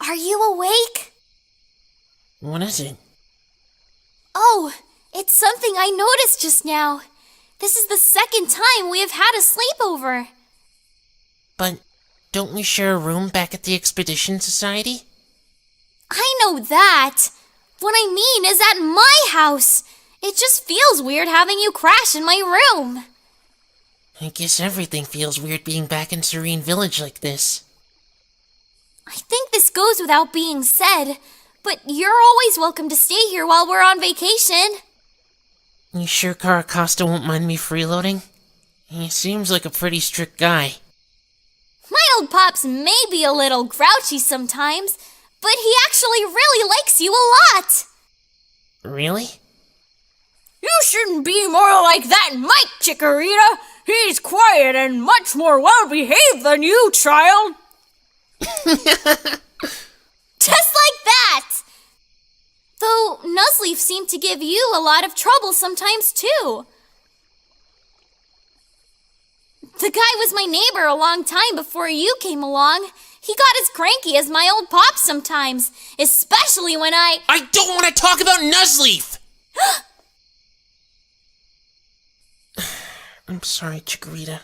Are you awake? What is it? Oh, it's something I noticed just now. This is the second time we have had a sleepover. But don't we share a room back at the Expedition Society? I know that. What I mean is at my house. It just feels weird having you crash in my room. I guess everything feels weird being back in Serene Village like this. I think this goes without being said, but you're always welcome to stay here while we're on vacation. You sure Caracosta won't mind me freeloading? He seems like a pretty strict guy. My old pops may be a little grouchy sometimes, but he actually really likes you a lot. Really? You shouldn't be more like that Mike, Chikorita. He's quiet and much more well-behaved than you, child. Just like that! Though Nuzleaf seemed to give you a lot of trouble sometimes, too. The guy was my neighbor a long time before you came along. He got as cranky as my old pop sometimes, especially when I don't want to talk about Nuzleaf! I'm sorry, Chikorita.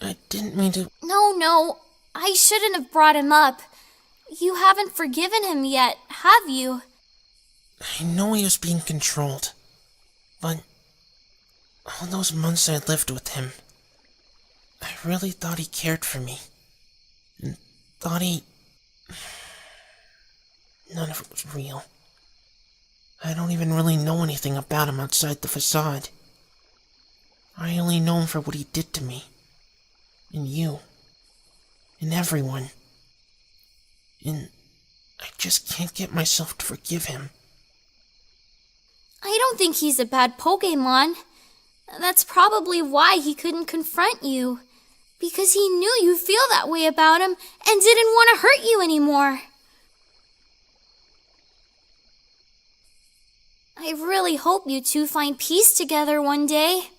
I didn't mean to... No, I shouldn't have brought him up. You haven't forgiven him yet, have you? I know he was being controlled, but all those months I lived with him, I really thought he cared for me, and thought none of it was real. I don't even really know anything about him outside the facade. I only know him for what he did to me, and you, and everyone, and I just can't get myself to forgive him. I don't think he's a bad Pokémon. That's probably why he couldn't confront you. Because he knew you'd feel that way about him and didn't want to hurt you anymore. I really hope you two find peace together one day.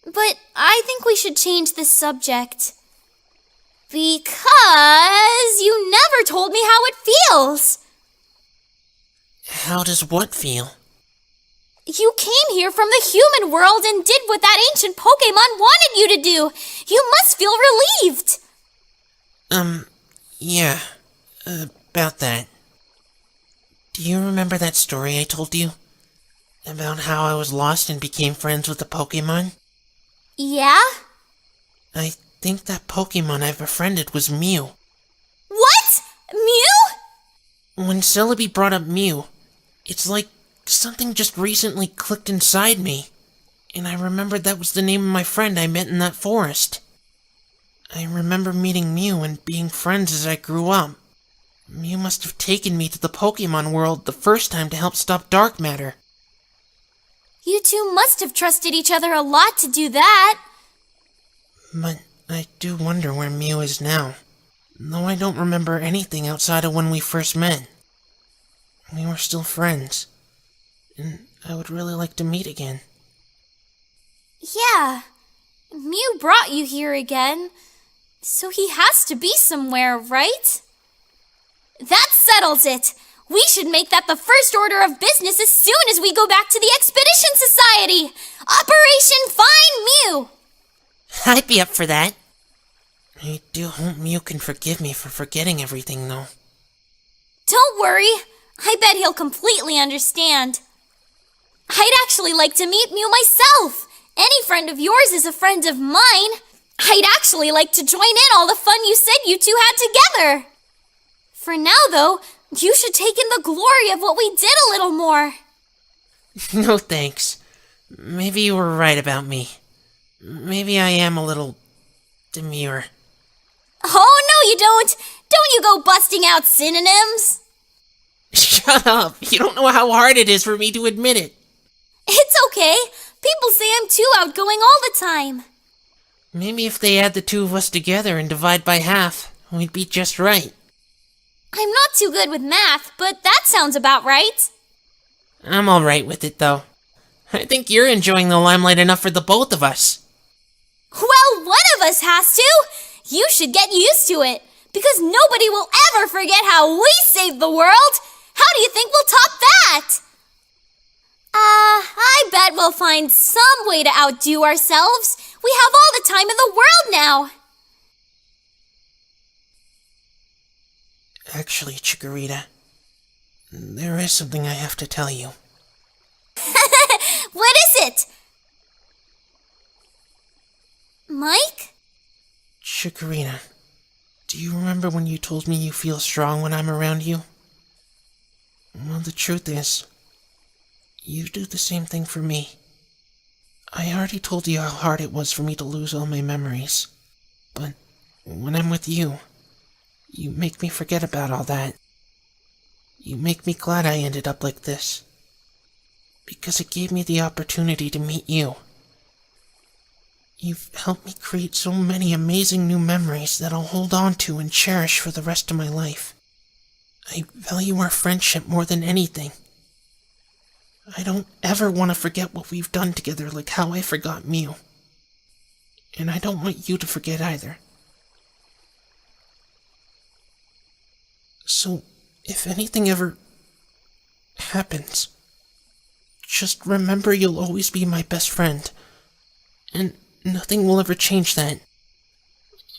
But I think we should change this subject. Because you never told me how it feels. How does what feel? You came here from the human world and did what that ancient Pokémon wanted you to do. You must feel relieved. Yeah. About that. Do you remember that story I told you? About how I was lost and became friends with the Pokémon? Yeah? I think that Pokémon I befriended was Mew. What? Mew? When Celebi brought up Mew, it's like something just recently clicked inside me, and I remembered that was the name of my friend I met in that forest. I remember meeting Mew and being friends as I grew up. Mew must have taken me to the Pokémon world the first time to help stop dark matter. You two must have trusted each other a lot to do that. But I do wonder where Mew is now, though I don't remember anything outside of when we first met. We were still friends, and I would really like to meet again. Yeah, Mew brought you here again, so he has to be somewhere, right? That settles it! We should make that the first order of business as soon as we go back to the Expedition Society! Operation Find Mew! I'd be up for that. I do hope Mew can forgive me for forgetting everything, though. Don't worry. I bet he'll completely understand. I'd actually like to meet Mew myself. Any friend of yours is a friend of mine. I'd actually like to join in all the fun you said you two had together. For now, though, you should take in the glory of what we did a little more. No thanks. Maybe you were right about me. Maybe I am a little demure. Oh, no you don't. Don't you go busting out synonyms. Shut up! You don't know how hard it is for me to admit it. It's okay. People say I'm too outgoing all the time. Maybe if they add the two of us together and divide by half, we'd be just right. I'm not too good with math, but that sounds about right. I'm alright with it, though. I think you're enjoying the limelight enough for the both of us. Well, one of us has to. You should get used to it. because nobody will ever forget how we saved the world. How do you think we'll top that? I bet we'll find some way to outdo ourselves. We have all the time in the world now. Actually, Chikorita, there is something I have to tell you. What is it? Mike? Chikorita, do you remember when you told me you feel strong when I'm around you? Well, the truth is, you do the same thing for me. I already told you how hard it was for me to lose all my memories. But when I'm with you, you make me forget about all that. You make me glad I ended up like this. Because it gave me the opportunity to meet you. You've helped me create so many amazing new memories that I'll hold on to and cherish for the rest of my life. I value our friendship more than anything. I don't ever want to forget what we've done together like how I forgot Mew. And I don't want you to forget either. So, if anything ever happens, just remember you'll always be my best friend. And nothing will ever change that.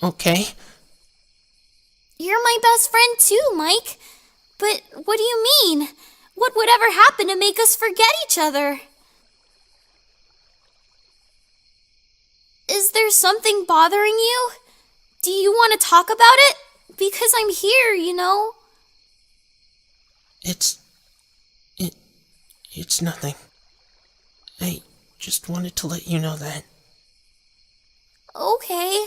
Okay? You're my best friend too, Mike. But what do you mean? What would ever happen to make us forget each other? Is there something bothering you? Do you want to talk about it? Because I'm here, you know. It's nothing. I just wanted to let you know that. Okay.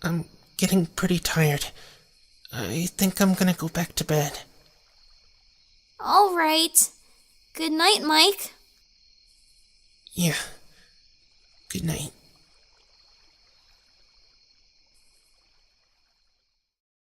I'm getting pretty tired. I think I'm gonna go back to bed. All right. Good night, Mike. Yeah. Good night.